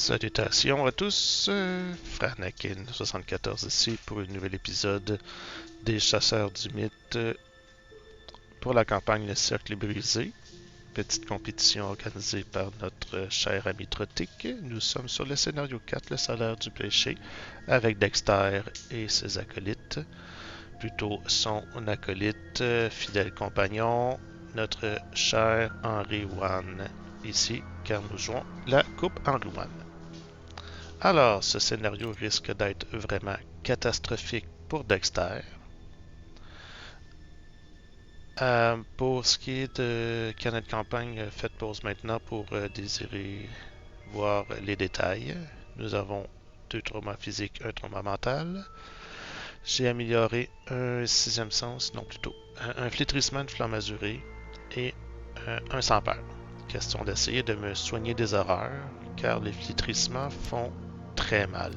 Salutations à tous, Franakin74 ici pour un nouvel épisode des Chasseurs du Mythe pour la campagne Le Cercle Brisé, petite compétition organisée par notre cher ami Trotic. Nous sommes sur le scénario 4, le salaire du péché, avec Dexter et ses acolytes, plutôt son acolyte, fidèle compagnon, notre cher Henry Wan, ici, car nous jouons la Coupe Henry Wan. Alors, ce scénario risque d'être vraiment catastrophique pour Dexter. Pour ce qui est de Canal Campagne, faites pause maintenant pour désirer voir les détails. Nous avons 2 traumas physiques, un trauma mental. J'ai amélioré un sixième sens, non plutôt un flétrissement, une flamme azurée et un sans peur. Question d'essayer de me soigner des horreurs, car les flétrissements font très mal.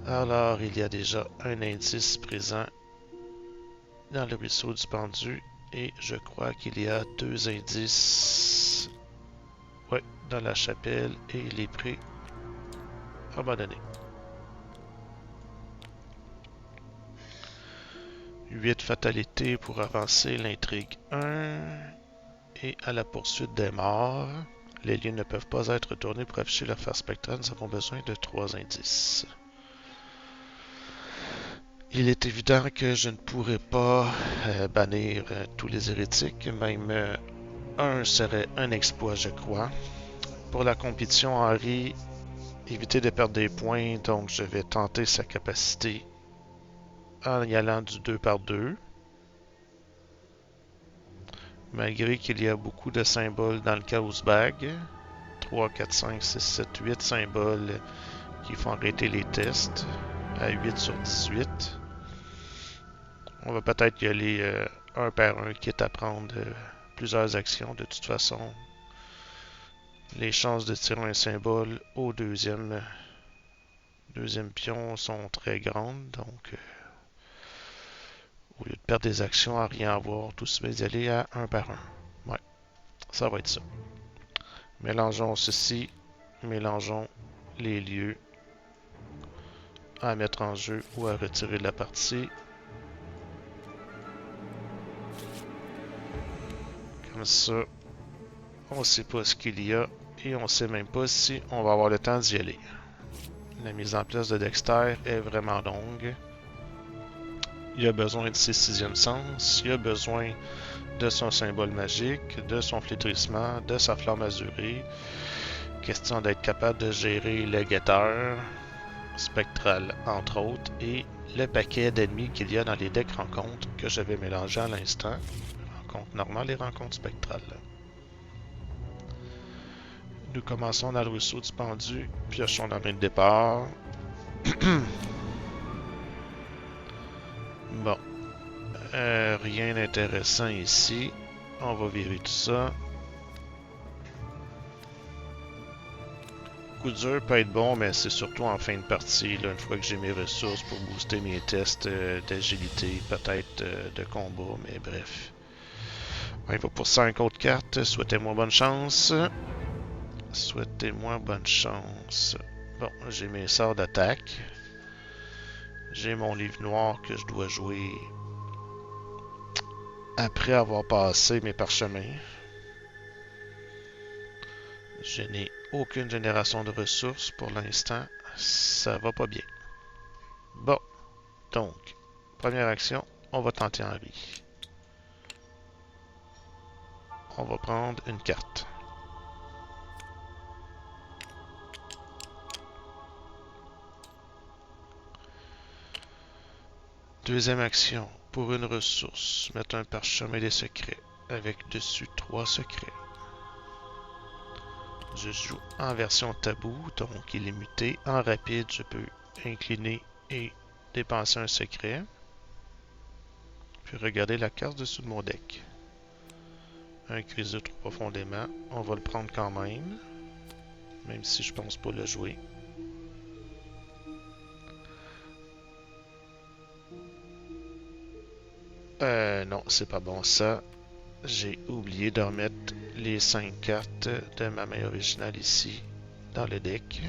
Alors, il y a déjà un indice présent dans le ruisseau du pendu et je crois qu'il y a 2 indices dans la chapelle et il est prêt abandonné. 8 fatalités pour avancer l'intrigue 1 et à la poursuite des morts. Les lieux ne peuvent pas être tournés pour afficher leur face spectrale. Nous avons besoin de 3 indices. Il est évident que je ne pourrai pas bannir tous les hérétiques, même un serait un exploit, je crois. Pour la compétition, Henry, éviter de perdre des points, donc je vais tenter sa capacité en y allant du 2 par 2. Malgré qu'il y a beaucoup de symboles dans le Chaos Bag, 3, 4, 5, 6, 7, 8 symboles qui font arrêter les tests à 8 sur 18. On va peut-être y aller un par un, quitte à prendre plusieurs actions. De toute façon, les chances de tirer un symbole au deuxième pion sont très grandes. Donc, au lieu de perdre des actions à rien avoir, tout se met d'y aller à un par un. Ouais, ça va être ça. Mélangeons ceci, mélangeons les lieux à mettre en jeu ou à retirer de la partie. Comme ça, on ne sait pas ce qu'il y a et on ne sait même pas si on va avoir le temps d'y aller. La mise en place de Dexter est vraiment longue. Il a besoin de ses 6e sens, il a besoin de son symbole magique, de son flétrissement, de sa flamme azurée. Question d'être capable de gérer le guetteur spectral, entre autres, et le paquet d'ennemis qu'il y a dans les decks rencontres que je vais mélanger à l'instant. Rencontres normales et rencontres spectrales. Nous commençons dans le ruisseau du pendu, piochons dans le départ. Bon. Rien d'intéressant ici. On va virer tout ça. Coup dur peut être bon, mais c'est surtout en fin de partie, là, une fois que j'ai mes ressources pour booster mes tests d'agilité, peut-être de combat, mais bref. On y va pour 5 autres cartes. Souhaitez-moi bonne chance. Souhaitez-moi bonne chance. Bon, j'ai mes sorts d'attaque. J'ai mon livre noir que je dois jouer après avoir passé mes parchemins. Je n'ai aucune génération de ressources pour l'instant. Ça va pas bien. Bon, donc, première action, on va tenter Henry. On va prendre une carte. Deuxième action, pour une ressource, mettre un parchemin des secrets, avec dessus 3 secrets. Je joue en version tabou, donc il est muté. En rapide, je peux incliner et dépenser un secret. Puis regarder la carte dessous de mon deck. Un criseux trop profondément. On va le prendre quand même. Même si je pense pas le jouer. Non, c'est pas bon ça. J'ai oublié de remettre les 5 cartes de ma main originale ici. dans le deck.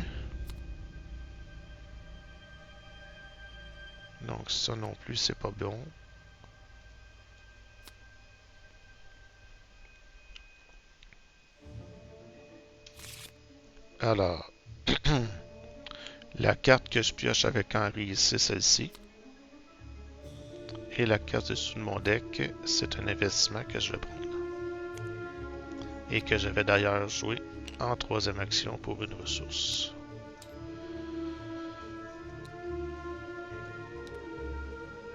Donc ça non plus, c'est pas bon. Alors, la carte que je pioche avec Henri, c'est celle-ci. Et la carte dessous de mon deck, c'est un investissement que je vais prendre. Et que je vais d'ailleurs jouer en troisième action pour une ressource.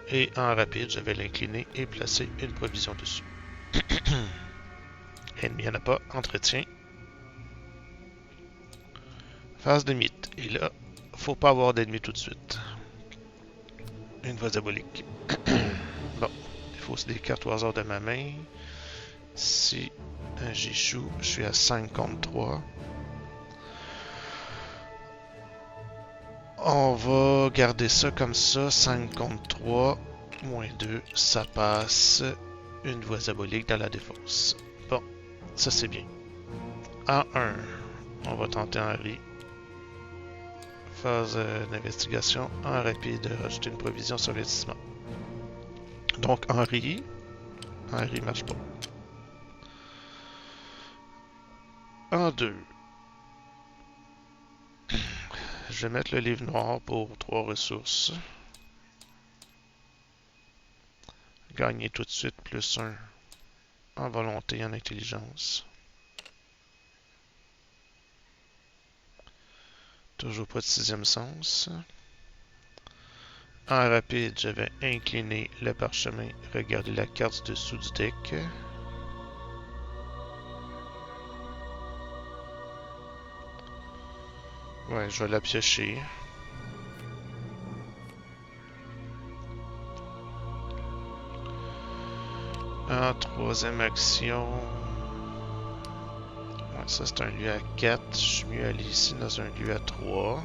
Et en rapide, je vais l'incliner et placer une provision dessus. Ennemi, il n'y en a pas. Entretien. Phase de mythe. Et là, faut pas avoir d'ennemi tout de suite. Une voie diabolique. Bon, il faut aussi des cartes au hasard de ma main. Si j'échoue, je suis à 5 contre 3. On va garder ça comme ça. 5 contre 3. Moins 2, ça passe. Une voie diabolique dans la défausse. Bon, ça c'est bien. En 1, on va tenter Henri. Phase d'investigation. En rapide, rajouter une provision sur investissement. Donc Henri marche pas. En 2, je vais mettre le livre noir pour 3 ressources. Gagner tout de suite plus 1 en volonté et en intelligence. Toujours pas de sixième sens. En rapide, je vais incliner le parchemin, regarder la carte du dessous du deck. Ouais, je vais la piocher. En troisième action... Ouais, ça c'est un lieu à 4. Je suis mieux aller ici dans un lieu à 3.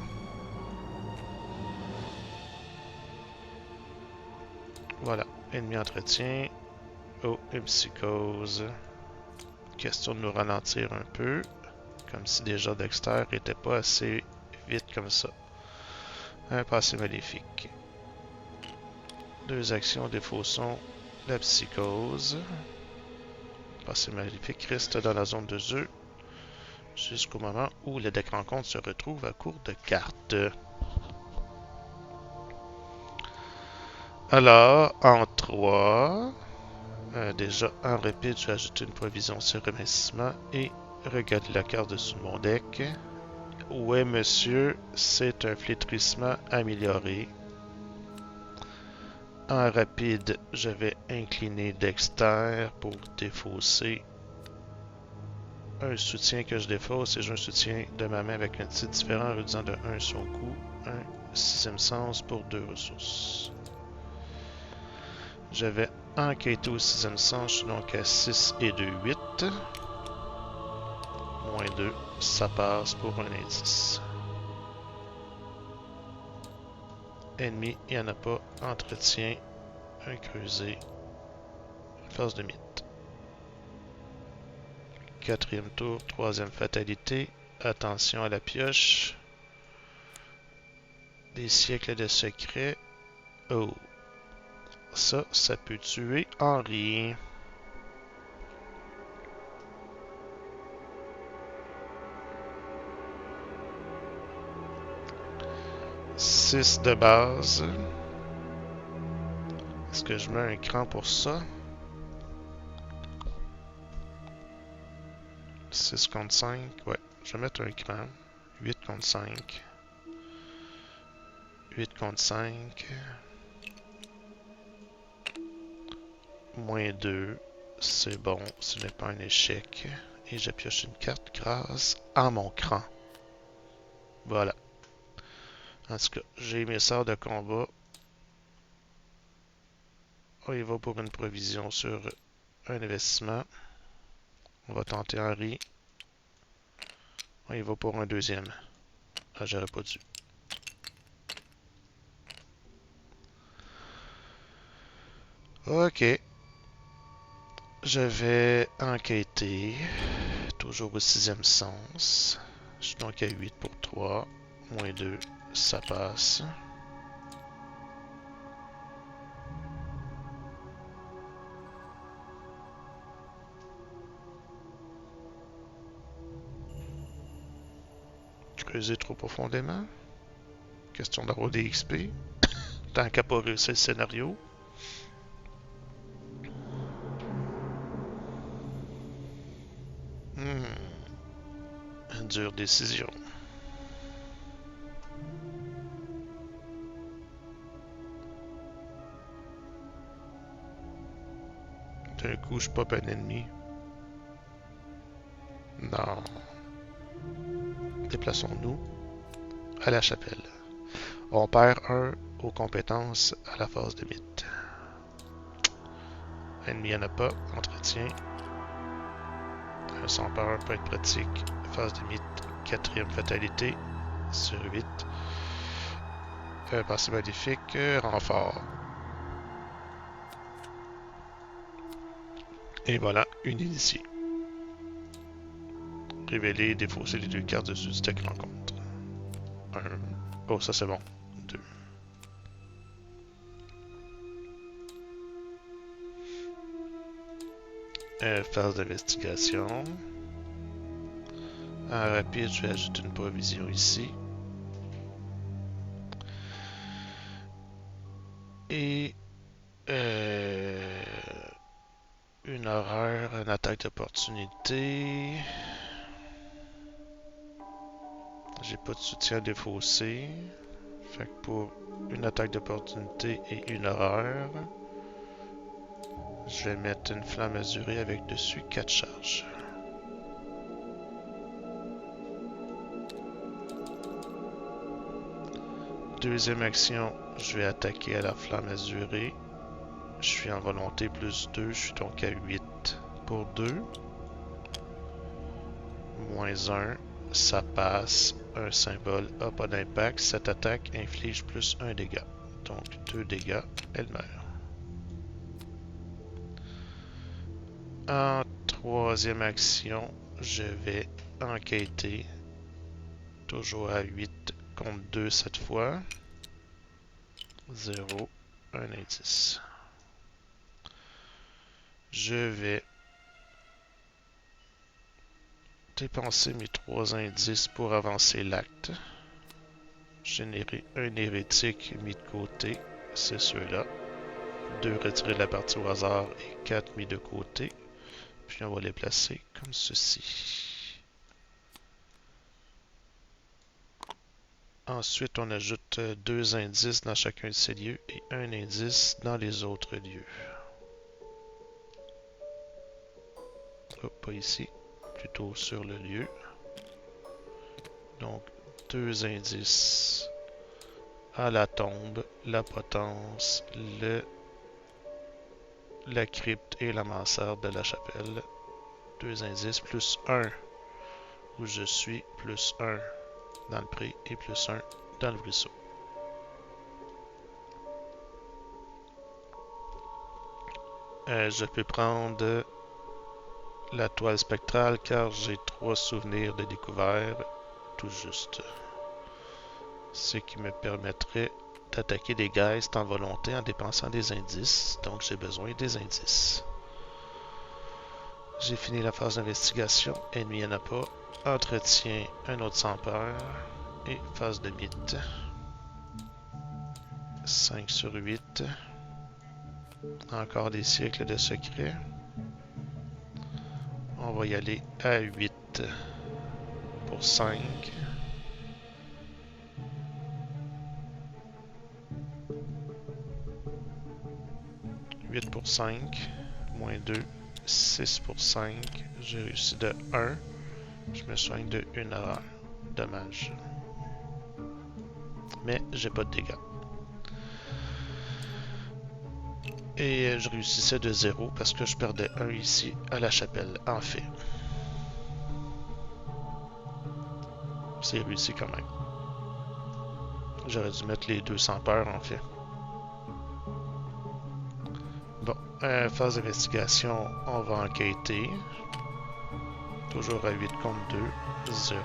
Voilà, ennemi entretien. Oh, une psychose. Question de nous ralentir un peu. Comme si déjà Dexter était pas assez vite comme ça. Un passé maléfique. 2 actions défaussons la psychose. Passé maléfique reste dans la zone de jeu jusqu'au moment où le deck rencontre se retrouve à court de cartes. Alors, en 3, déjà en rapide, je vais ajouter une provision sur reminiscement et regarder la carte dessous de mon deck. Ouais, monsieur, c'est un flétrissement amélioré. En rapide, je vais incliner Dexter pour défausser un soutien que je défausse et j'ai un soutien de ma main avec un titre différent réduisant de 1 son coût, un sixième sens pour 2 ressources. Je vais enquêter au sixième sens, je suis donc à 6 et 2, 8. Moins 2, ça passe pour un indice. Ennemi, il n'y en a pas. Entretien, un creusé, phase de mythe. Quatrième tour, troisième fatalité. Attention à la pioche. Des siècles de secrets. Oh. Ça peut tuer Henri. 6 de base. Est-ce que je mets un cran pour ça? 6 contre 5. Ouais, je vais mettre un cran. 8 contre 5. 8 contre 5. Moins 2. C'est bon, ce n'est pas un échec. Et je pioche une carte grâce à mon cran. Voilà. En tout cas, j'ai mes sorts de combat. On y va pour une provision sur un investissement. On va tenter Henri. On y va pour un deuxième. Ah, j'aurais pas dû. Ok. Je vais enquêter. Toujours au sixième sens. Je suis donc à 8 pour 3. Moins 2, ça passe. Creuser trop profondément. Question d'avoir des XP. Tant qu'à pas réussir le scénario. Une dure décision. D'un coup, je pop un ennemi. Non. Déplaçons-nous à la chapelle. On perd 1 aux compétences à la phase de mythe. Ennemi, il n'y en a pas. Entretien. Un sans peur peut être pratique. Phase de mythe. 4e fatalité. Sur 8. Passé maléfique. Renfort. Et voilà, une initiée. Révéler, défausser les 2 cartes dessus du deck rencontre. 1. Oh, ça c'est bon. 2. Phase d'investigation. En rapide, je vais ajouter une provision ici. Et une horreur, une attaque d'opportunité. J'ai pas de soutien défaussé. Fait que pour une attaque d'opportunité et une horreur, je vais mettre une flamme azurée avec dessus 4 charges. Deuxième action, je vais attaquer à la flamme azurée. Je suis en volonté plus 2, je suis donc à 8 pour 2. Moins 1, ça passe. Un symbole a pas d'impact. Cette attaque inflige plus 1 dégât. Donc 2 dégâts, elle meurt. En troisième action, je vais enquêter. Toujours à 8 contre 2 cette fois. 0, un indice. Je vais dépenser mes 3 indices pour avancer l'acte. Générer un hérétique mis de côté, c'est ceux-là. 2 retirés de la partie au hasard et 4 mis de côté. Puis on va les placer comme ceci. Ensuite, on ajoute 2 indices dans chacun de ces lieux et un indice dans les autres lieux. Oh, pas ici, plutôt sur le lieu. Donc, 2 indices à la tombe, la potence, la crypte et la mansarde de la chapelle. 2 indices plus 1 où je suis, plus 1 dans le pré et plus 1 dans le ruisseau. Je peux prendre la toile spectrale car j'ai 3 souvenirs de découvert tout juste. Ce qui me permettrait d'attaquer des gests en volonté en dépensant des indices. Donc j'ai besoin des indices. J'ai fini la phase d'investigation. Ennemi, il n'y en a pas. Entretien, un autre sans peur. Et phase de mythe. 5 sur 8. Encore des siècles de secrets. On va y aller à 8 pour 5. Pour 5, moins 2, 6 pour 5. J'ai réussi de 1. Je me soigne de 1 erreur. Dommage. Mais j'ai pas de dégâts. Et je réussissais de 0 parce que je perdais 1 ici à la chapelle, en fait. C'est réussi quand même. J'aurais dû mettre les 2 sans peur, en fait. Bon, phase d'investigation, on va enquêter. Toujours à 8 contre 2, 0.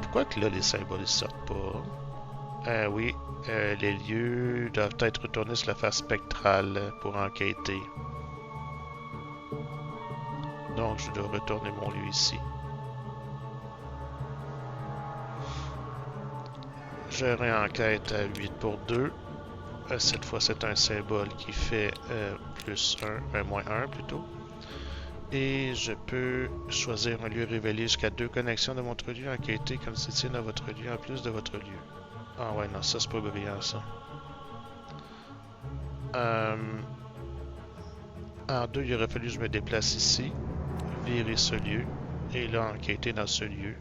Pourquoi que là, les symboles ne sortent pas? Oui, les lieux doivent être retournés sur la face spectrale pour enquêter. Donc, je dois retourner mon lieu ici. Je réenquête à 8 pour 2. Cette fois, c'est un symbole qui fait plus 1, moins 1 plutôt. Et je peux choisir un lieu révélé jusqu'à 2 connexions de votre lieu enquêter comme si c'était dans votre lieu en plus de votre lieu. Ah ouais, non, ça c'est pas brillant ça. En 2, il aurait fallu que je me déplace ici, virer ce lieu, et là enquêter dans ce lieu.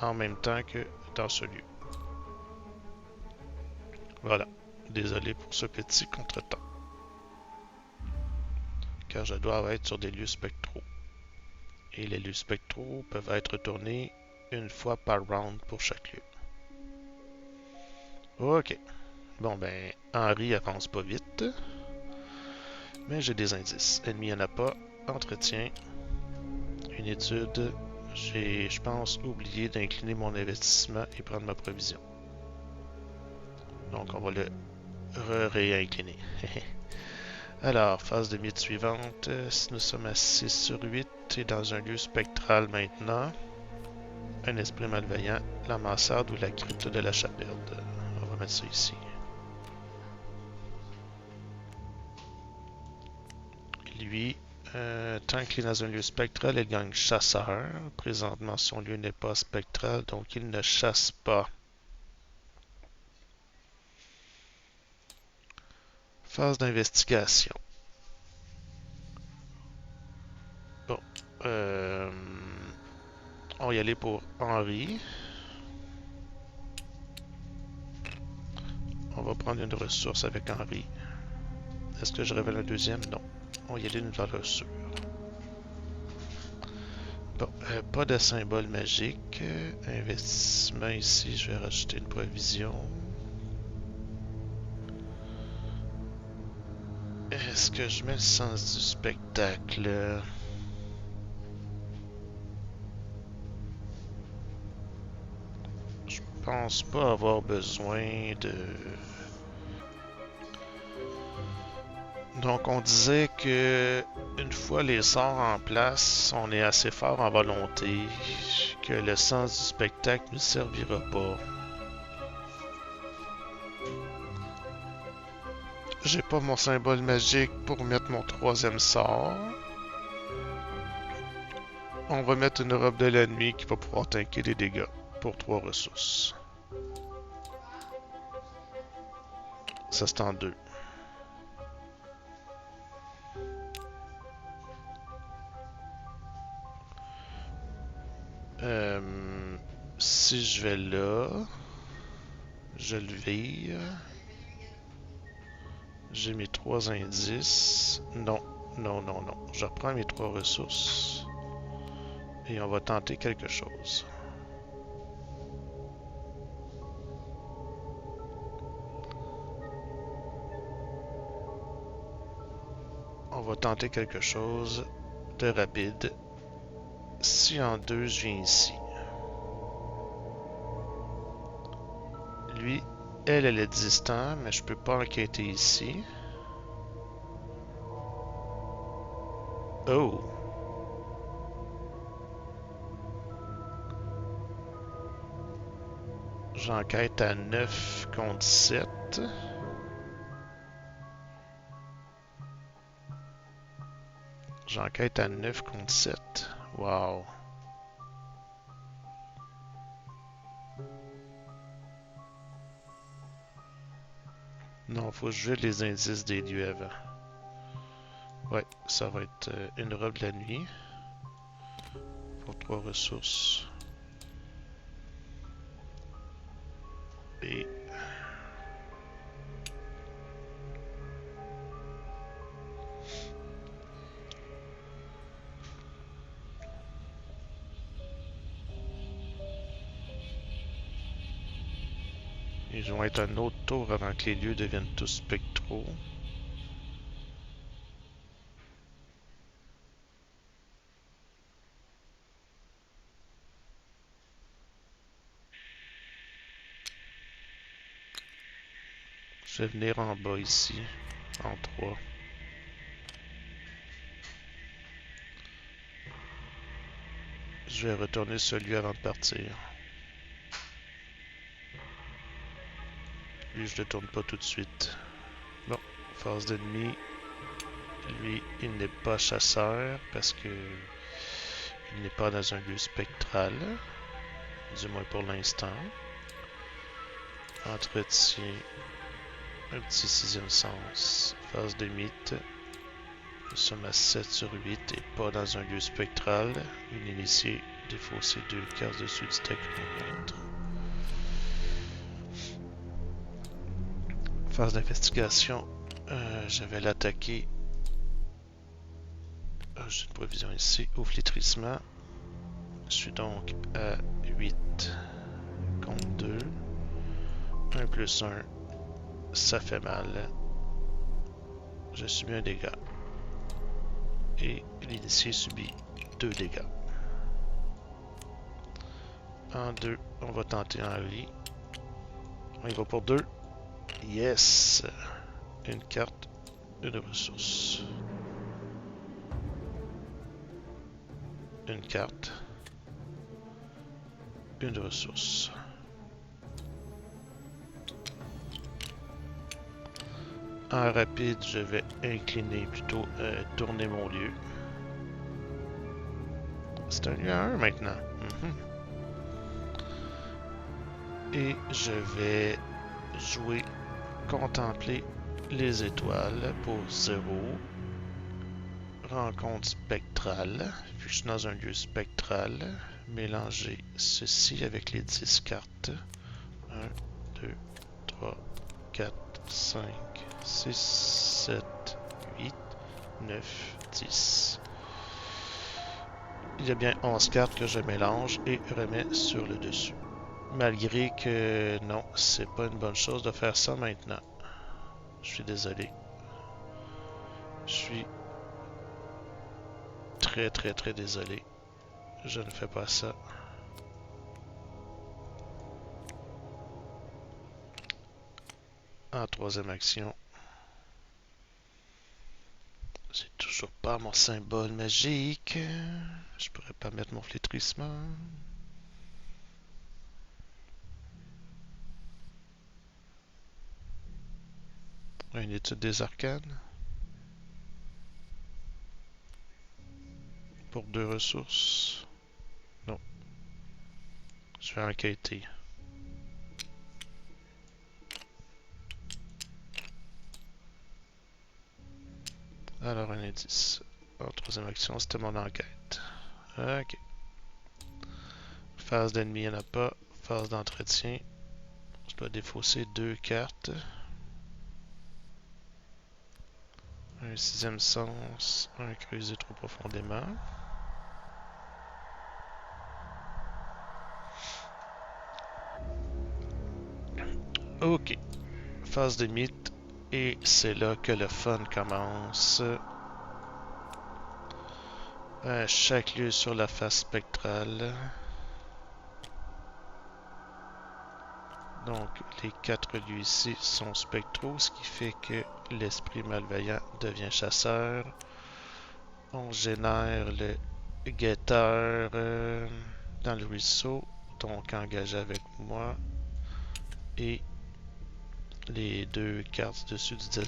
En même temps que dans ce lieu. Voilà. Désolé pour ce petit contretemps. Car je dois être sur des lieux spectraux. Et les lieux spectraux peuvent être tournés une fois par round pour chaque lieu. Ok. Bon ben, Henri avance pas vite. Mais j'ai des indices. Ennemi, il n'y en a pas. Entretien. Une étude. J'ai, je pense, oublié d'incliner mon investissement et prendre ma provision. Donc on va le réincliner. Alors, phase de mythe suivante. Si nous sommes à 6 sur 8 et dans un lieu spectral maintenant, un esprit malveillant, la mansarde ou la crypte de la chapelle. On va mettre ça ici. Lui, tant qu'il est dans un lieu spectral, il gagne chasseur. Présentement, son lieu n'est pas spectral, donc il ne chasse pas. Phase d'investigation. Bon. On va y aller pour Henri. On va prendre une ressource avec Henri. Est-ce que je révèle un deuxième? Non. On va y aller une valeur sûre. Bon, pas de symbole magique. Investissement ici, je vais rajouter une provision. Est-ce que je mets le sens du spectacle? Je pense pas avoir besoin de... Donc on disait que une fois les sorts en place, on est assez fort en volonté, que le sens du spectacle ne servira pas. J'ai pas mon symbole magique pour mettre mon troisième sort. On va mettre une robe de la nuit qui va pouvoir tanker des dégâts pour 3 ressources. Ça c'est en 2. Si je vais là, je le vire. J'ai mes 3 indices. Non, non, non, non. Je reprends mes 3 ressources. Et on va tenter quelque chose. On va tenter quelque chose de rapide. Si en 2, je viens ici. Lui, elle est distant, mais je peux pas enquêter ici. Oh! J'enquête à 9 contre 7. J'enquête à 9 contre 7. Wow! Non, faut que je jette les indices des lieux avant. Ouais, ça va être une robe de la nuit. Pour 3 ressources. Et... ils vont être un autre tour avant que les lieux deviennent tous spectraux. Je vais venir en bas ici, en 3. Je vais retourner celui avant de partir. Lui, je le tourne pas tout de suite. Bon, phase d'ennemi. Lui, il n'est pas chasseur parce que il n'est pas dans un lieu spectral. Du moins pour l'instant. Entretien. Un petit 6e sens. Phase de mythe. Nous sommes à 7 sur 8 et pas dans un lieu spectral. Une initiée défaussé 2 cases dessus du technomètre. Phase d'investigation. Je vais l'attaquer. J'ai une provision ici au flétrissement. Je suis donc à 8 contre 2. 1 plus 1, ça fait mal. Je subis un dégât. Et l'initié subit 2 dégâts. En 2, on va tenter en vie. On y va pour 2. Yes! Une carte, une ressource. Une carte. Une ressource. En rapide, je vais incliner, plutôt tourner mon lieu. C'est un lieu à 1 maintenant. Et je vais jouer contempler les étoiles pour 0. Rencontre spectrale. Vu que je suis dans un lieu spectral, mélanger ceci avec les 10 cartes. 1, 2, 3, 4, 5, 6, 7, 8, 9, 10. Il y a bien 11 cartes que je mélange et remets sur le dessus. Malgré que non, c'est pas une bonne chose de faire ça maintenant. Je suis désolé. Je suis très désolé. Je ne fais pas ça. En 3e action. C'est toujours pas mon symbole magique. Je pourrais pas mettre mon flétrissement. Une étude des arcanes. Pour 2 ressources. Non. Je vais enquêter. Alors un indice. En 3e action, c'était mon enquête. Ok. Phase d'ennemi, il n'y en a pas. Phase d'entretien. Je dois défausser 2 cartes. Un 6e sens. Un creuser trop profondément. Ok. Phase de mythe. Et c'est là que le fun commence. Chaque lieu sur la face spectrale. Donc, les 4 lieux ici sont spectraux, ce qui fait que l'esprit malveillant devient chasseur. On génère le guetteur dans le ruisseau, donc engagé avec moi. Et les 2 cartes dessus du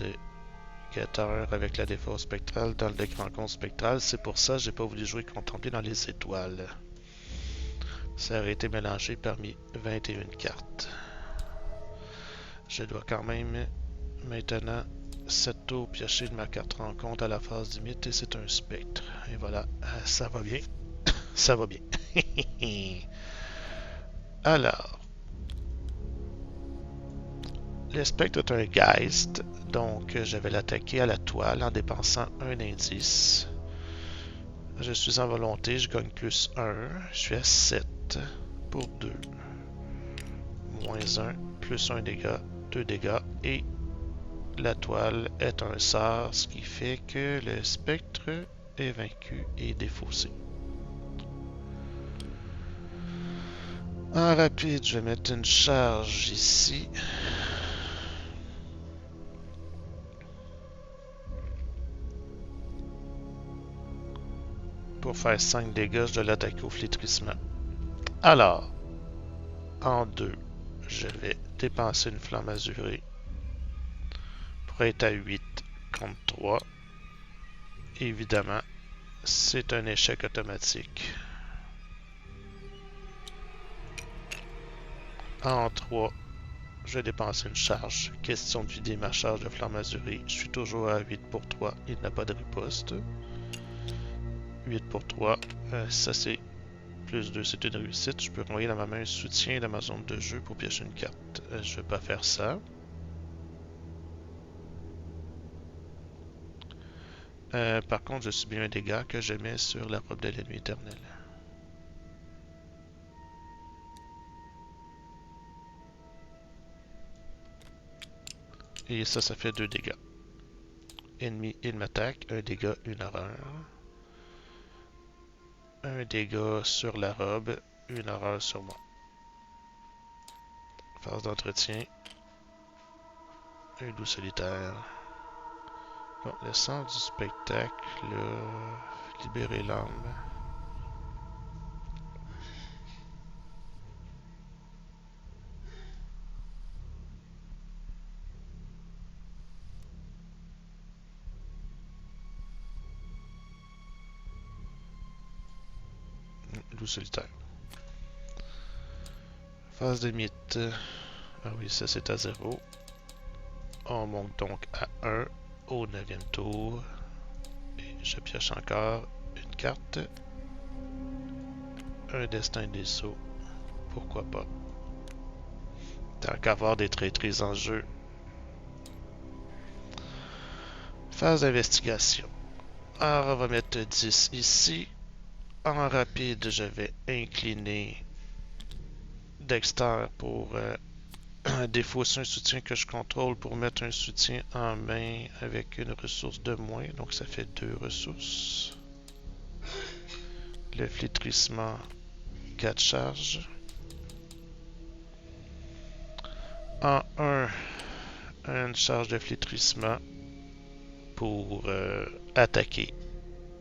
guetteur avec la défausse spectrale dans le deck rencontre spectrale. C'est pour ça que j'ai pas voulu jouer contempler dans les étoiles. Ça aurait été mélangé parmi 21 cartes. Je dois quand même maintenant 7 tours piocher de ma carte rencontre à la phase du mythe et c'est un spectre. Et voilà, ça va bien. Ça va bien. Alors, le spectre est un Geist, donc je vais l'attaquer à la toile en dépensant un indice. Je suis en volonté, je gagne plus 1. Je suis à 7 pour 2. Moins 1, plus 1 dégât, 2 dégâts. Et la toile est un sort, ce qui fait que le spectre est vaincu et défaussé. En rapide, je vais mettre une charge ici. pour faire 5 dégâts, je dois l'attaquer au flétrissement. Alors, en 2, je vais dépenser une flamme azurée pour être à 8 contre 3. Évidemment, c'est un échec automatique. En 3, je vais dépenser une charge. Question de vider ma charge de flamme azurée. Je suis toujours à 8 pour 3. Il n'a pas de riposte. 8 pour 3. Ça, c'est plus 2, c'est une réussite. Je peux envoyer dans ma main un soutien dans ma zone de jeu pour piocher une carte. Je vais pas faire ça. Par contre, je subis un dégât que je mets sur la robe de l'ennemi éternel. Et ça fait 2 dégâts. Ennemi, il m'attaque. Un dégât, une horreur. Un dégât sur la robe, une horreur sur moi. Phase d'entretien. Un loup solitaire. Bon, le centre du spectacle, libérer l'âme. Loup solitaire. Phase de mythe. Ah oui, ça c'est à 0. On monte donc à 1 au 9e tour. Et je pioche encore une carte. Un destin des sauts. Pourquoi pas. Tant qu'à avoir des traîtrises en jeu. Phase d'investigation. Alors on va mettre 10 ici. En rapide, je vais incliner Dexter pour défausser un soutien que je contrôle pour mettre un soutien en main avec une ressource de moins. Donc ça fait 2 ressources. Le flétrissement, 4 charges. En 1, une charge de flétrissement pour attaquer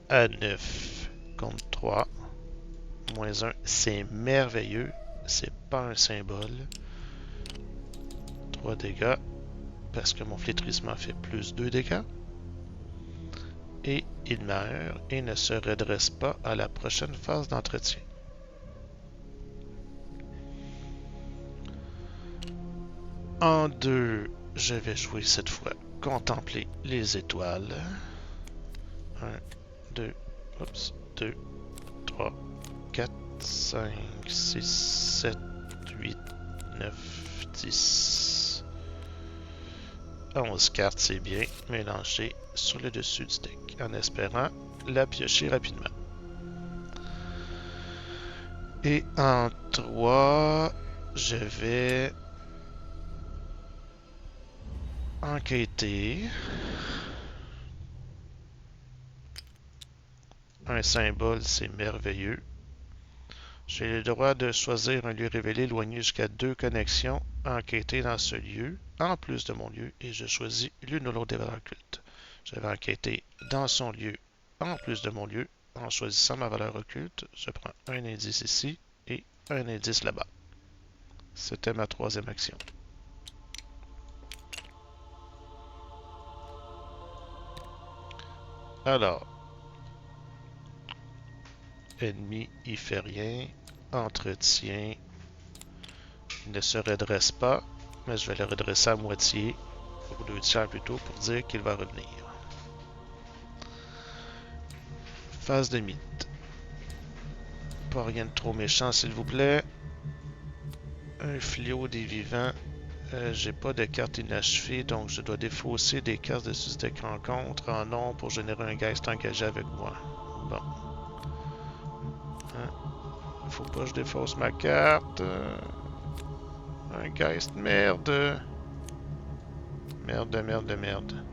à 9 contre 3. Moins 1, c'est merveilleux. C'est pas un symbole. 3 dégâts. Parce que mon flétrissement fait plus 2 dégâts. Et il meurt et ne se redresse pas à la prochaine phase d'entretien. En 2, je vais jouer cette fois contempler les étoiles. 1, 2, oups, 2, 3, 4, 5, 6, 7, 8, 9, 10. 11 cartes, c'est bien mélangé sur le dessus du deck, en espérant la piocher rapidement. Et en 3, je vais enquêter. Un symbole, c'est merveilleux. J'ai le droit de choisir un lieu révélé éloigné jusqu'à 2 connexions, enquêter dans ce lieu, en plus de mon lieu, et je choisis l'une ou l'autre des valeurs occultes. Je vais enquêter dans son lieu, en plus de mon lieu. En choisissant ma valeur occulte, je prends un indice ici et un indice là-bas. C'était ma 3e action. Alors, ennemi, il fait rien. Entretien, il ne se redresse pas, mais je vais le redresser à moitié, ou 2 tiers plutôt, pour dire qu'il va revenir. Phase de mythe. Pas rien de trop méchant, s'il vous plaît. Un fléau des vivants. J'ai pas de carte inachevée, donc je dois défausser des cartes de ce deck rencontre en nom pour générer un geist engagé avec moi. Bon. Faut pas que je défausse ma carte. Un geist, merde. Merde, merde, merde.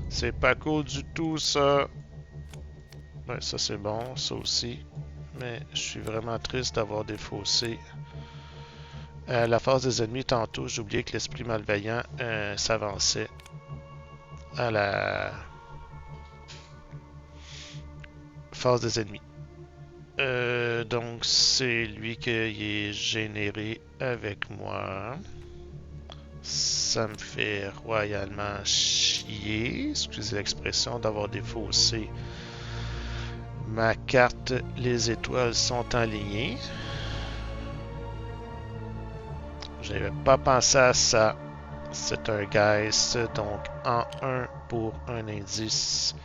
C'est pas cool du tout, ça. Ouais, ça c'est bon, ça aussi. Mais je suis vraiment triste d'avoir défaussé. La phase des ennemis, tantôt, j'ai oublié que l'esprit malveillant s'avançait à la phase des ennemis. Donc, c'est lui qui est généré avec moi. Ça me fait royalement chier, excusez l'expression, d'avoir défaussé ma carte. Les étoiles sont alignées. J'avais pas pensé à ça. C'est un Geist, donc en 1 pour un indice.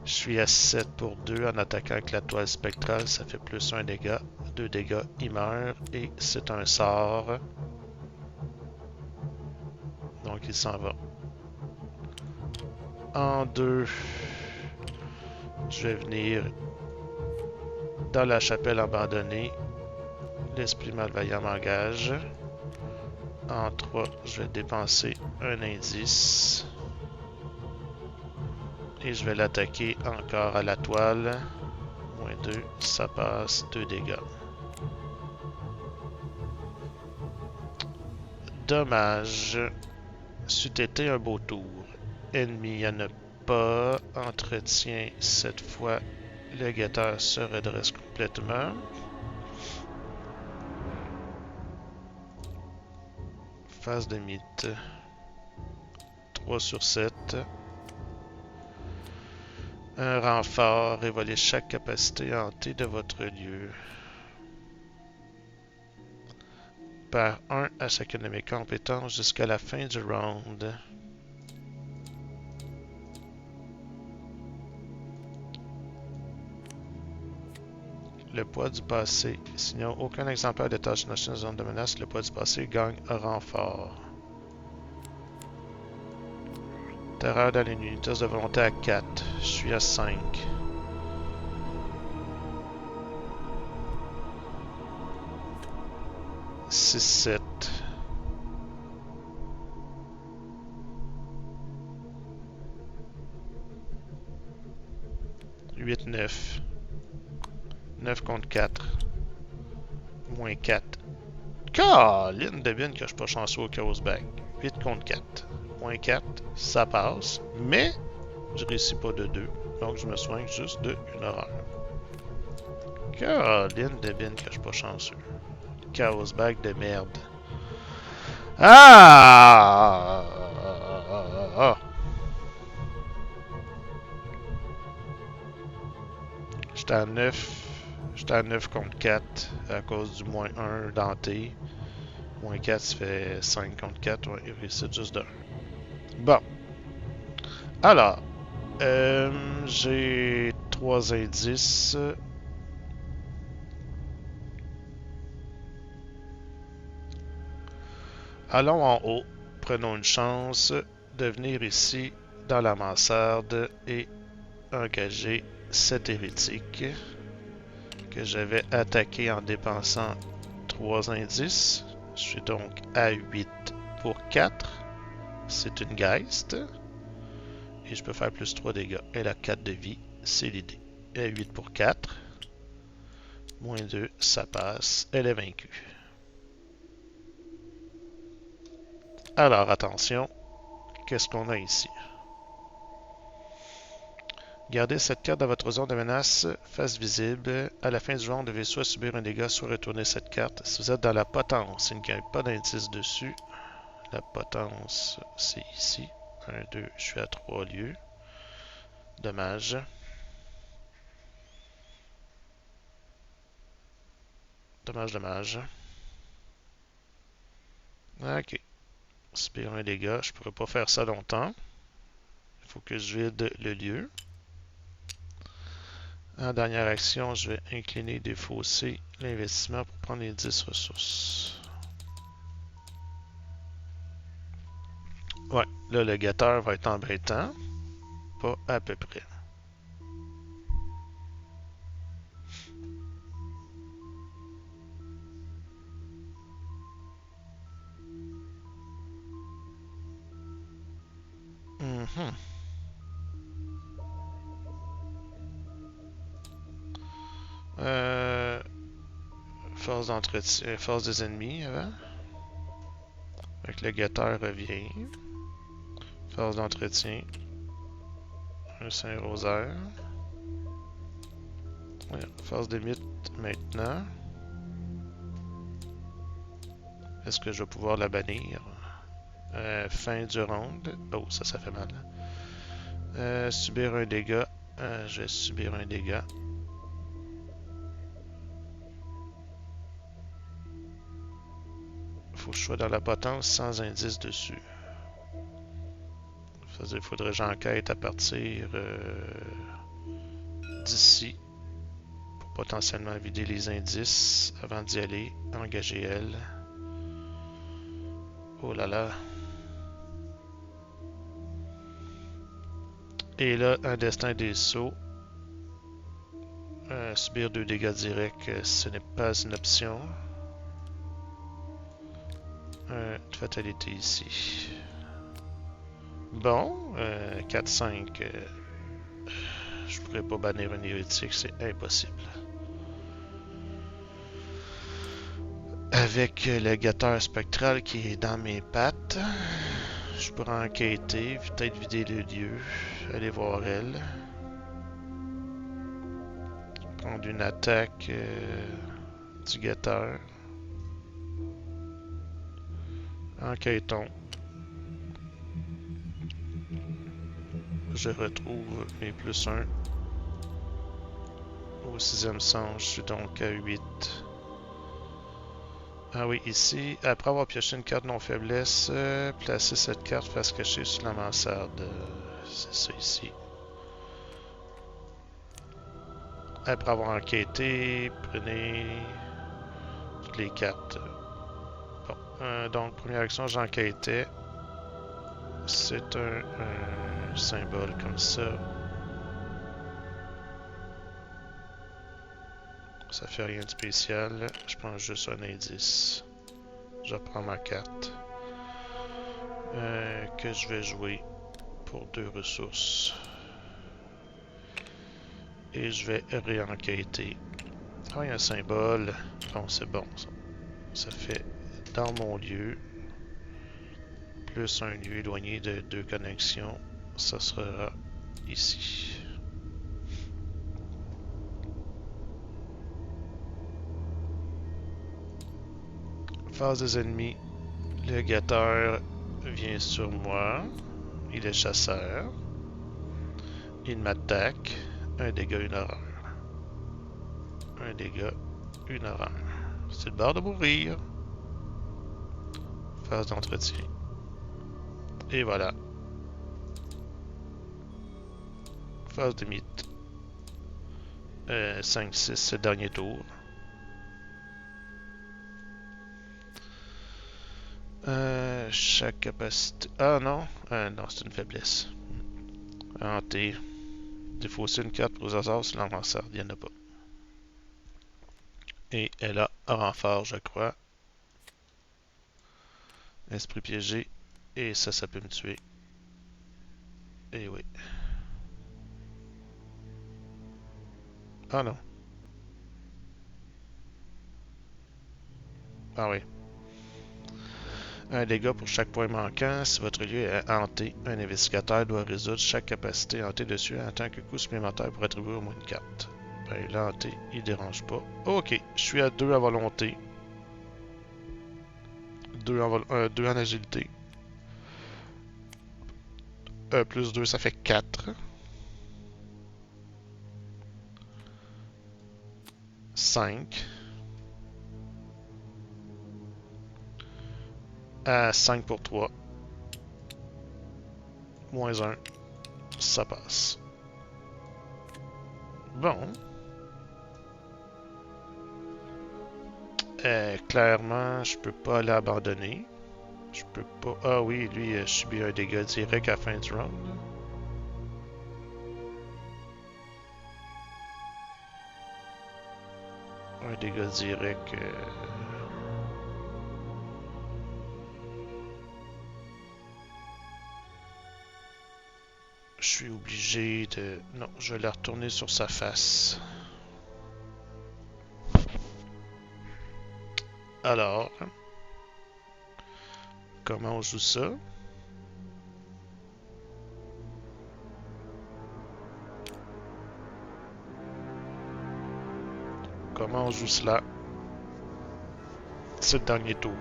Je suis à 7 pour 2 en attaquant avec la toile spectrale. Ça fait plus 1 dégât. 2 dégâts, il meurt. Et c'est un sort. Donc il s'en va. En 2, je vais venir dans la chapelle abandonnée. L'esprit malveillant m'engage. En 3, je vais dépenser un indice. Et je vais l'attaquer encore à la toile. Moins 2, ça passe. 2 dégâts. Dommage. C'eût été un beau tour. Ennemi, il n'y en a pas. Entretien, cette fois, le guetteur se redresse complètement. Phase de mythe. 3 sur 7. Un renfort. Révolez chaque capacité hantée de votre lieu. Par 1 à chacune de mes compétences jusqu'à la fin du round. Le poids du passé. Sinon, aucun exemplaire de tâche nationale zone de menace, le poids du passé gagne un renfort. Terreur dans les unités de volonté à 4. Je suis à 5. « 6, 7. 8, 9. 9 contre 4. Moins 4. Caline de bine que je suis pas chanceux au Chaos Bag. 8 contre 4. Moins 4, ça passe. Mais, je réussis pas de 2. Donc, je me soigne juste de 1 horreur. Caline de bine que je suis pas chanceux. Chaos Bag de merde. Ah! J'étais à 9. J'étais à 9 contre 4 à cause du moins 1 denté. Moins 4, ça fait 5 contre 4. Ouais, il réussit juste de 1. Bon. Alors. J'ai 3 indices. Allons en haut. Prenons une chance de venir ici dans la mansarde et engager cet hérétique que j'avais attaqué en dépensant 3 indices. Je suis donc à 8 pour 4. C'est une Geist. Et je peux faire plus 3 dégâts. Elle a 4 de vie. C'est l'idée. Elle a 8 pour 4. Moins 2, ça passe. Elle est vaincue. Alors, attention. Qu'est-ce qu'on a ici? Gardez cette carte dans votre zone de menace face visible. À la fin du round, vous devez soit subir un dégât, soit retourner cette carte. Si vous êtes dans la potence, il n'y a pas d'indice dessus. La potence, c'est ici. 1, 2, je suis à 3 lieux. Dommage. Dommage, dommage. Ok. Subir un dégât, je pourrais pas faire ça longtemps. Il faut que je vide le lieu. En dernière action, je vais incliner, défausser l'investissement pour prendre les 10 ressources. Ouais, là le guetteur va être embêtant. Pas à peu près. Mm-hmm. Force d'entretien, force des ennemis avant. Avec le guetteur revient. Force d'entretien. Un Saint-Rosaire. Ouais, phase limite maintenant. Est-ce que je vais pouvoir la bannir? Fin du round. Oh, ça fait mal. Subir un dégât. Je vais subir un dégât. Faut que je sois dans la potence sans indice dessus. Il faudrait que j'enquête à partir d'ici pour potentiellement vider les indices avant d'y aller. Engager elle. Oh là là. Et là, un destin des sauts. Subir 2 dégâts directs, ce n'est pas une option. Une fatalité ici. Bon, 4-5. Je pourrais pas bannir un hérétique, c'est impossible. Avec le guetteur spectral qui est dans mes pattes, je pourrais enquêter, peut-être vider le lieu, aller voir elle. Prendre une attaque du guetteur. Enquêtons. Je retrouve mes +1 au 6e sens. Je suis donc à 8. Ah oui, ici, après avoir pioché une carte non-faiblesse, placez cette carte face cachée sur la mansarde. C'est ça ici. Après avoir enquêté, prenez toutes les cartes. Bon, donc première action, j'enquêtais. C'est un symbole comme ça. Ça fait rien de spécial. Je prends juste un indice. Je prends ma carte. Que je vais jouer pour 2 ressources. Et je vais réenquêter. Ah, il y a un symbole. Bon, c'est bon. Ça fait dans mon lieu. Plus un lieu éloigné de 2 connexions. Ça sera ici. Phase des ennemis. Le guetteur vient sur moi. Il est chasseur. Il m'attaque. Un dégât, une horreur. Un dégât, une horreur. C'est le bord de mourir. Phase d'entretien. Et voilà. Phase de mythe. 5-6, c'est le dernier tour. Chaque capacité... Ah non, non, c'est une faiblesse. Hanté. Défausser une carte pour les hasards sur la mansarde, il n'y en a pas. Et elle a un renfort, je crois. Esprit piégé. Et ça peut me tuer. Et oui. Ah non. Ah oui. Un dégât pour chaque point manquant. Si votre lieu est hanté, un investigateur doit résoudre chaque capacité hantée dessus en tant que coût supplémentaire pour attribuer au moins une carte. Ben, l'hanté, il dérange pas. Ok, je suis à 2 à volonté. 2 en agilité. Plus 2, ça fait 4. 5. À 5 pour 3. Moins 1. Ça passe. Bon. Clairement, je peux pas l'abandonner. Je peux pas... Ah oui, lui, a subi un dégât direct à la fin du round. Un dégât direct... Je suis obligé de... Non, je vais la retourner sur sa face. Alors... Comment on joue ça? joue cela. C'est le dernier tour.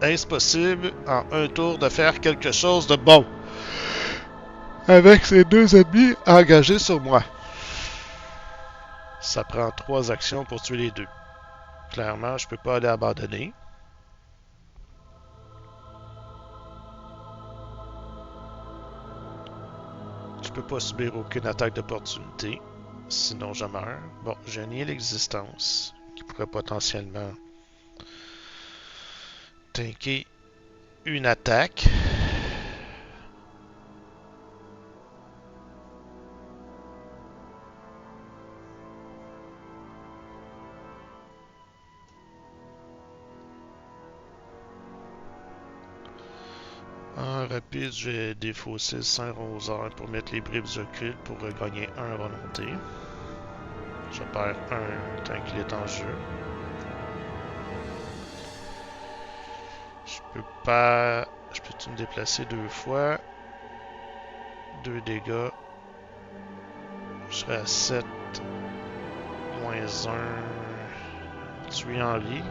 Est-ce possible en un tour de faire quelque chose de bon avec ces deux ennemis engagés sur moi? Ça prend 3 actions pour tuer les deux. Clairement, je peux pas aller abandonner. Je peux pas subir aucune attaque d'opportunité, sinon je meurs. Bon, j'ai nié l'existence, qui pourrait potentiellement tanker une attaque. En rapide, je vais défausser le Saint-Rosaire pour mettre les bribes occultes pour regagner 1 volonté. Je perds 1 tant qu'il est en jeu. Je peux pas... Je peux-tu me déplacer 2 fois? 2 dégâts. Je serai à 7. Moins 1. Tuer Henri.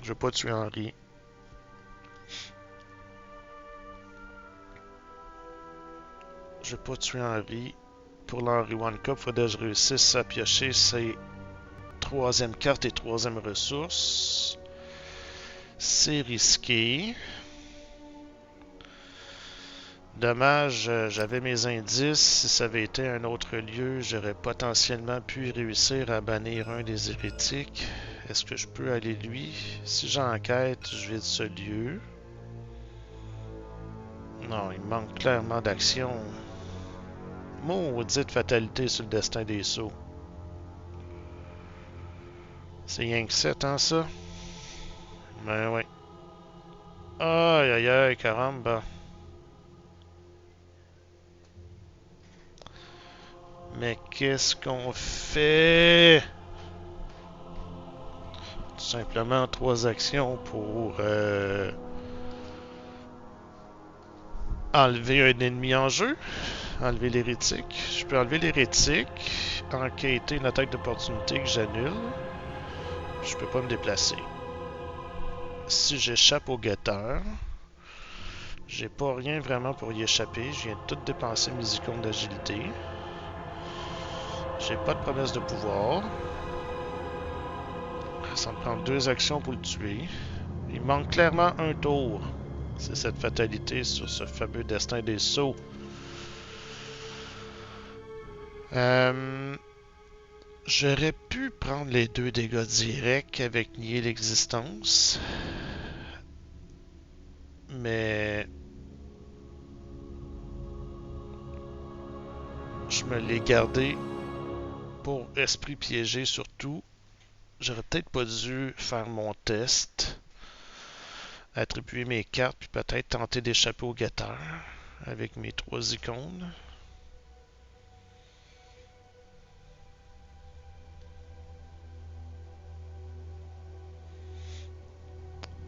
Je veux pas tuer Henri. Je vais pas tuer Henri. Pour l'Henri One Cup, faudrait que je réussisse à piocher ses 3e carte et 3e ressource. C'est risqué. Dommage, j'avais mes indices. Si ça avait été un autre lieu, j'aurais potentiellement pu réussir à bannir un des hérétiques. Est-ce que je peux aller lui? Si j'enquête, je vais de ce lieu. Non, il manque clairement d'action. Maudite fatalité sur le destin des sceaux. C'est rien que 7, hein, ça? Ben oui. Aïe aïe aïe, caramba. Mais qu'est-ce qu'on fait? Tout simplement 3 actions pour enlever un ennemi en jeu. Enlever l'hérétique. Je peux enlever l'hérétique. Enquêter une attaque d'opportunité que j'annule. Je peux pas me déplacer. Si j'échappe au guetteur, j'ai pas rien vraiment pour y échapper. Je viens de tout dépenser mes icônes d'agilité. J'ai pas de promesse de pouvoir. Ça me prend 2 actions pour le tuer. Il manque clairement un tour. C'est cette fatalité sur ce fameux destin des sceaux. J'aurais pu prendre les 2 dégâts directs avec nier l'existence. Mais... je me l'ai gardé pour esprit piégé surtout. J'aurais peut-être pas dû faire mon test. Attribuer mes cartes, puis peut-être tenter d'échapper au guetteur avec mes 3 icônes.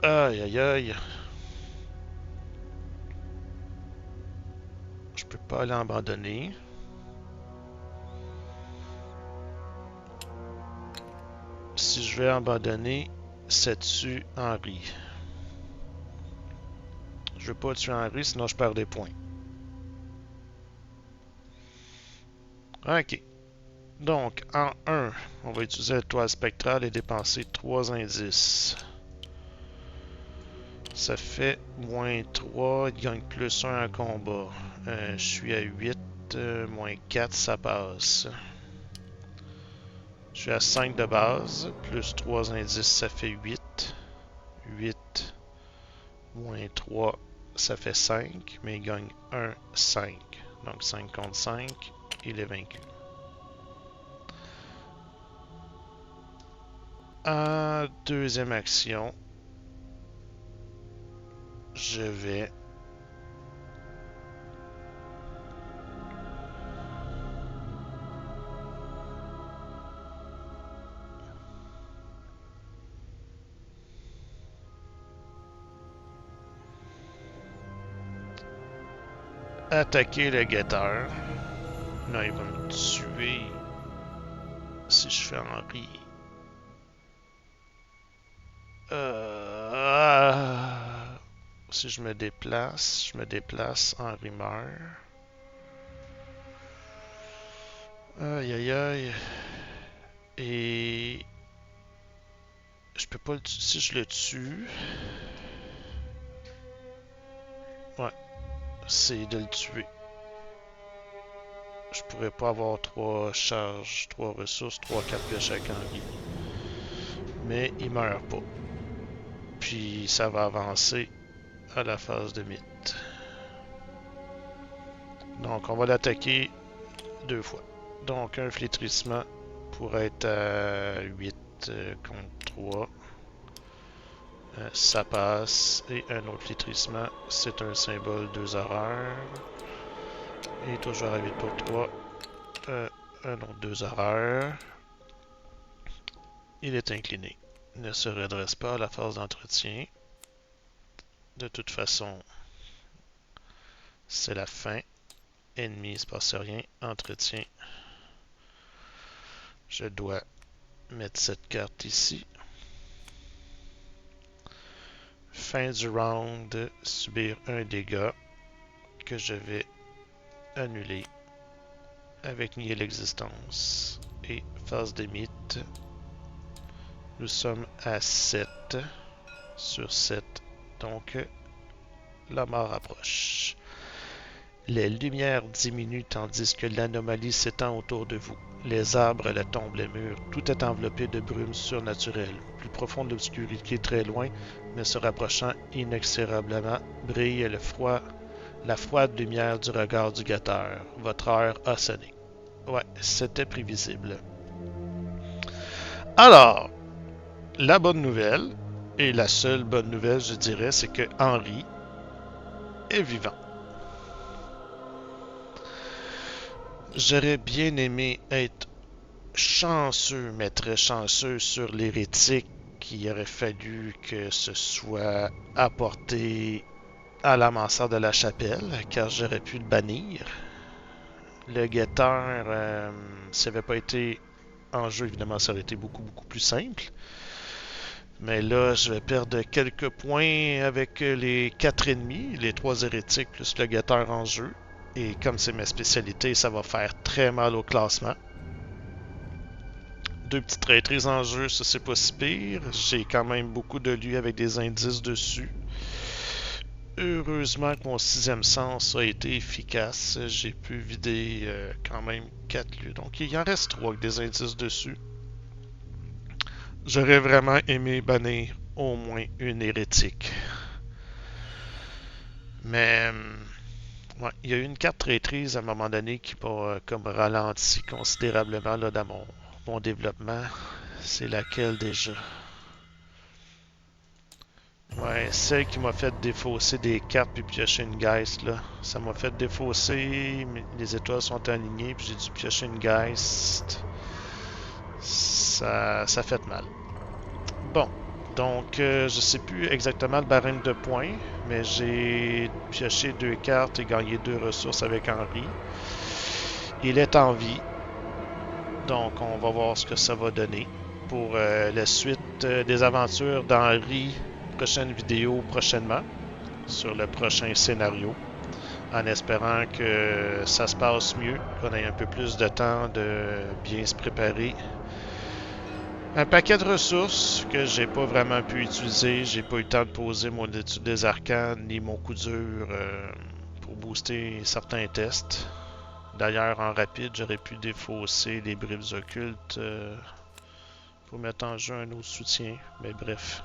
Aïe aïe aïe. Je peux pas aller abandonner. Si je vais abandonner, ça tue Henri. Je veux pas tuer Henri, sinon je perds des points. Ok. Donc, en 1, on va utiliser la toile spectrale et dépenser 3 indices. Ça fait moins 3, il gagne plus 1 en combat. Je suis à 8, moins 4, ça passe. Je suis à 5 de base, plus 3 indices, ça fait 8. 8, moins 3, ça fait 5, mais il gagne 1, 5. Donc 5 contre 5, il est vaincu. En deuxième action, je vais attaquer le guetteur. Là, il va me tuer si je fais Henri. Si je me déplace en rumeur. Aïe aïe aïe. Et je peux pas le tuer. Si je le tue, ouais, c'est de le tuer. Je pourrais pas avoir 3 charges, 3 ressources, 3 cartes pioches avec Henri. Mais il meurt pas. Puis ça va avancer à la phase de mythe. Donc on va l'attaquer 2 fois. Donc un flétrissement pour être à 8 contre 3. Ça passe. Et un autre flétrissement, c'est un symbole 2 horreurs. Et toujours à 8 pour 3. Un autre 2 horreurs. Il est incliné. Il ne se redresse pas à la phase d'entretien. De toute façon, c'est la fin. Ennemi, il ne se passe rien. Entretien. Je dois mettre cette carte ici. Fin du round, subir un dégât que je vais annuler avec nier l'existence. Et phase de mythe. Nous sommes à 7 sur 7. Donc, la mort approche. Les lumières diminuent tandis que l'anomalie s'étend autour de vous. Les arbres, la tombe, les murs, tout est enveloppé de brume surnaturelle. Plus profonde l'obscurité très loin, mais se rapprochant inexorablement, brille la froide lumière du regard du guetteur. Votre heure a sonné. Ouais, c'était prévisible. Alors, la bonne nouvelle, et la seule bonne nouvelle, je dirais, c'est que Henri est vivant. J'aurais bien aimé être chanceux, mais très chanceux sur l'hérétique. Il aurait fallu que ce soit apporté à la mansarde de la chapelle, car j'aurais pu le bannir. Le guetteur, ça n'avait pas été en jeu, évidemment, ça aurait été beaucoup, beaucoup plus simple. Mais là, je vais perdre quelques points avec les 4 ennemis, les 3 hérétiques plus le guetteur en jeu. Et comme c'est ma spécialité, ça va faire très mal au classement. 2 petites traîtrises en jeu, ça c'est pas si pire. J'ai quand même beaucoup de lieux avec des indices dessus. Heureusement que mon 6e sens a été efficace. J'ai pu vider quand même 4 lieux. Donc il en reste 3 avec des indices dessus. J'aurais vraiment aimé bannir au moins une hérétique. Mais ouais, il y a eu une carte traîtrise à un moment donné qui m'a comme ralenti considérablement là, dans mon développement. C'est laquelle déjà? Ouais, celle qui m'a fait défausser des cartes puis piocher une Geist là. Ça m'a fait défausser, les étoiles sont alignées puis j'ai dû piocher une Geist. Ça fait mal. Bon, donc je sais plus exactement le barème de points, mais j'ai pioché 2 cartes et gagné 2 ressources avec Henri. Il est en vie, donc on va voir ce que ça va donner pour la suite des aventures d'Henri. Prochaine vidéo prochainement sur le prochain scénario, en espérant que ça se passe mieux, qu'on ait un peu plus de temps de bien se préparer. Un paquet de ressources que j'ai pas vraiment pu utiliser. J'ai pas eu le temps de poser mon étude des arcanes ni mon coup dur pour booster certains tests. D'ailleurs, en rapide, j'aurais pu défausser les bribes occultes pour mettre en jeu un autre soutien. Mais bref,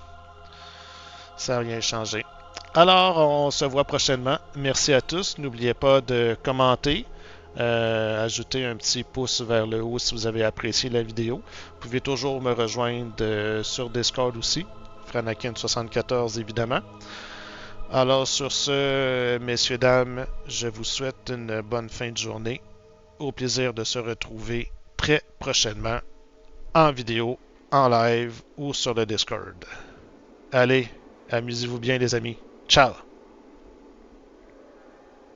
ça n'a rien changé. Alors, on se voit prochainement. Merci à tous. N'oubliez pas de commenter. Ajouter un petit pouce vers le haut si vous avez apprécié la vidéo. Vous pouvez toujours me rejoindre sur Discord aussi, Franakin74 évidemment. Alors sur ce, messieurs, dames, je vous souhaite une bonne fin de journée. Au plaisir de se retrouver très prochainement en vidéo, en live ou sur le Discord. Allez, amusez-vous bien les amis. Ciao!